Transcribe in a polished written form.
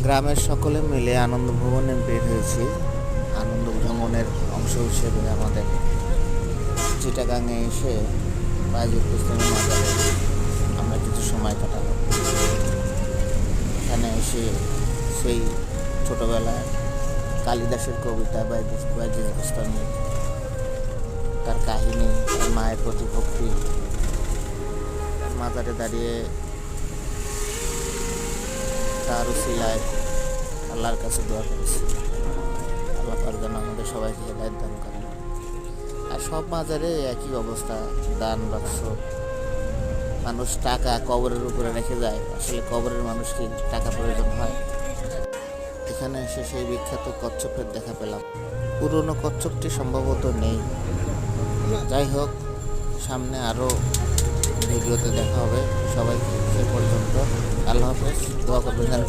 গ্রামের সকলে মিলে আনন্দ ভ্রমণে বের হয়েছি। আনন্দ ভ্রমণের অংশ হিসেবে আমাদের চিটাগাংয়ে এসে বাইজুল ইসলামের মাজারে আমরা কিছু সময় কাটাবো। এখানে এসে সেই ছোটবেলায় কালিদাসের কবিতা বাইজুল ইসলামী, তার কাহিনী, তার মায়ের প্রতি ভক্তি, মাজারে দাঁড়িয়ে তার উসিলায় আল্লাহর কাছে দোয়া করেছি, আল্লাহ পাক যেন আমাদের সবাইকে হেদায়েত দান করেন। আর সব মাজারে একই অবস্থা, দান বাক্স, মানুষ টাকা কবরের উপরে রেখে যায়। আসলে কবরের মানুষকে টাকা প্রয়োজন হয়। এখানে এসে সেই বিখ্যাত কচ্ছপের দেখা পেলাম। পুরনো কচ্ছপটি সম্ভবত নেই। যাই হোক, সামনে আরও ভিডিওতে দেখা হবে। সবাইকে সে পর্যন্ত আল্লাহ হাফেজ। দোয়া করবেন যেন